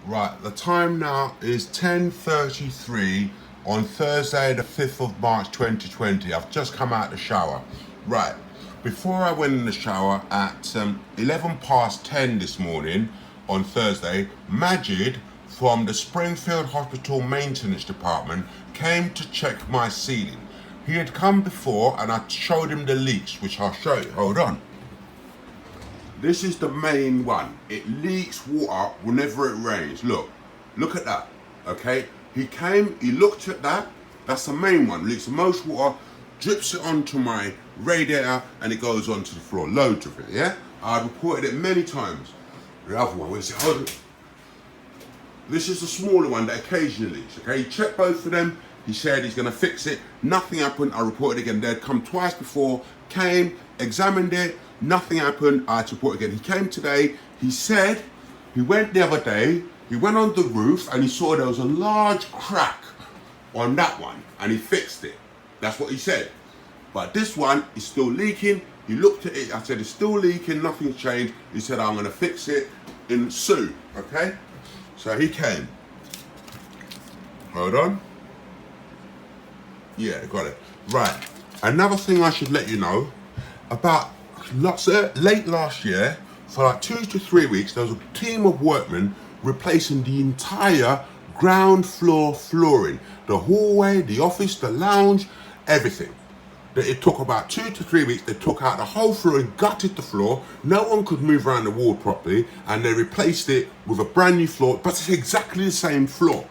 Right, the time now is 10:33 on Thursday the 5th of March 2020. I've just come out of the shower. Right, before I went in the shower at 11 past 10 this morning on Thursday, Majid from the Springfield Hospital Maintenance Department came to check my ceiling. He had come before and I showed him the leaks, which I'll show you. Hold on. This is the main one. It leaks water whenever it rains. Look at that. Okay, he came, he looked at that. That's the main one. Leaks the most water, drips it onto my radiator, and it goes onto the floor. Loads of it. Yeah, I reported it many times. The other one, where's it? Hold on. This is the smaller one that occasionally leaks. Okay, he checked both of them. He said he's going to fix it. Nothing happened. I reported again. They'd come twice before. Came, examined it. Nothing happened. I had to report again. He came today. He said he went the other day. He went on the roof and he saw there was a large crack on that one, and he fixed it. That's what he said. But this one is still leaking. He looked at it. I said it's still leaking. Nothing's changed. He said I'm going to fix it in soon. Okay. So he came. Hold on. Yeah, got it. Right. Another thing I should let you know about late last year, for like 2 to 3 weeks, there was a team of workmen replacing the entire ground floor flooring. The hallway, the office, the lounge, everything. It took about 2 to 3 weeks. They took out the whole floor and gutted the floor. No one could move around the ward properly, and they replaced it with a brand new floor, but it's exactly the same floor.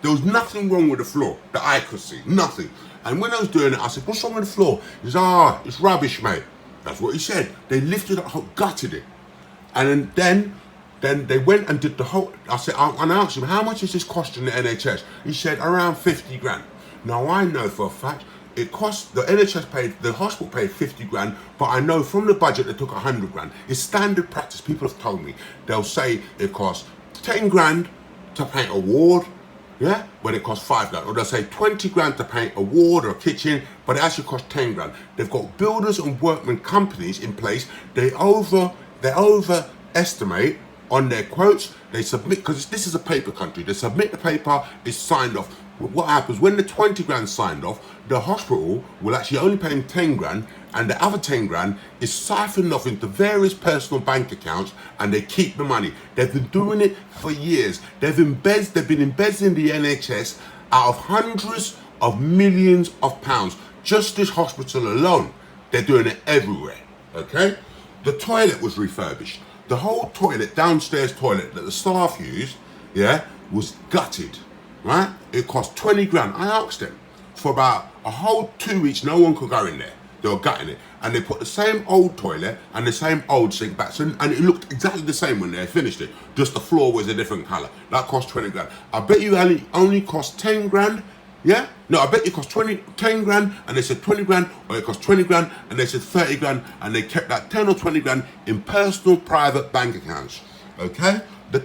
There was nothing wrong with the floor that I could see, nothing. And when I was doing it, I said, what's wrong with the floor? He said, it's rubbish, mate. That's what he said. They lifted it up, gutted it. And then they went and did the whole, I asked him, how much is this costing the NHS? He said, around 50 grand. Now I know for a fact, it cost, the NHS paid, the hospital paid 50 grand, but I know from the budget they took 100 grand. It's standard practice, people have told me. They'll say it costs 10 grand to paint a ward, yeah, but it costs 5 grand. Or they'll say 20 grand to paint a ward or a kitchen, but it actually costs 10 grand. They've got builders and workmen companies in place. They overestimate on their quotes. They submit, because this is a paper country. They submit the paper, it's signed off. But what happens when the 20 grand signed off, the hospital will actually only pay them 10 grand, and the other 10 grand is siphoned off into various personal bank accounts, and they keep the money. They've been doing it for years. They've been embezzling the NHS out of hundreds of millions of pounds. Just this hospital alone, they're doing it everywhere. Okay? The toilet was refurbished. The whole toilet, downstairs toilet that the staff used, yeah, was gutted. Right? It cost 20 grand. I asked them. For about a whole 2 weeks, no one could go in there. They were gutting it. And they put the same old toilet and the same old sink back. So, and it looked exactly the same when they finished it. Just the floor was a different colour. That cost 20 grand. I bet you only cost 10 grand. Yeah? No, I bet it cost 10 grand, and they said 20 grand, or it cost 20 grand, and they said 30 grand, and they kept that 10 or 20 grand in personal private bank accounts. Okay? The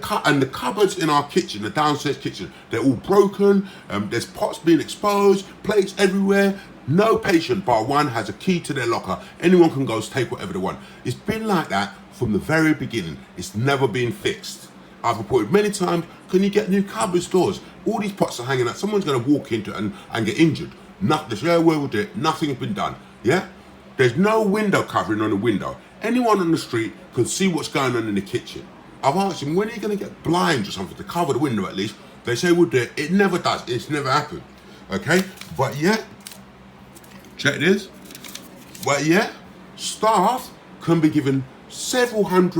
cupboards in our kitchen, the downstairs kitchen, they're all broken. There's pots being exposed, plates everywhere. No patient bar one has a key to their locker. Anyone can go take whatever they want. It's been like that from the very beginning. It's never been fixed. I've reported many times, can you get new cupboard doors? All these pots are hanging out. Someone's going to walk into it and get injured. Nothing, we'll do it. Nothing's been done. Yeah? There's no window covering on the window. Anyone on the street can see what's going on in the kitchen. I've asked him, when are you going to get blinds or something to cover the window at least? They say we'll do it. It never does. It's never happened. Okay? But yeah, check this. But yeah, staff can be given several pounds,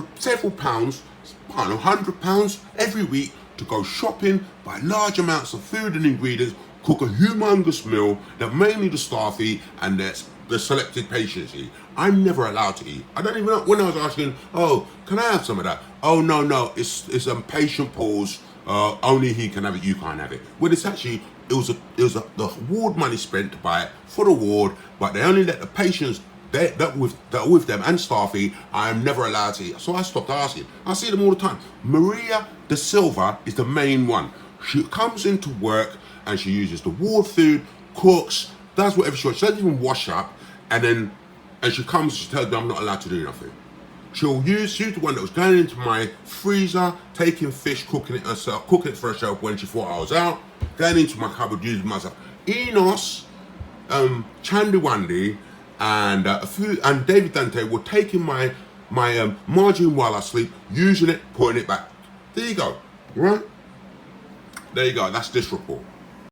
I don't know, £100 every week to go shopping, buy large amounts of food and ingredients, cook a humongous meal that mainly the staff eat and the selected patients eat. I'm never allowed to eat. I don't even know. When I was asking, oh, can I have some of that? Oh, no, it's patient Paul's. Only he can have it. You can't have it. Well, it's actually it was the ward money spent to buy it for the ward, but they only let the patients that are with them and staff eat. I am never allowed to eat. So I stopped asking. I see them all the time. Maria De Silva is the main one. She comes into work and she uses the ward food, cooks, does whatever she wants. She doesn't even wash up, and she comes, she tells me I'm not allowed to do nothing. She's the one that was going into my freezer, taking fish, cooking it herself, cooking it for herself when she thought I was out, going into my cupboard using myself. Enos, Chandiwandi, and David Dante were taking my margarine while I sleep, using it, putting it back. There you go, right? There you go. That's this report.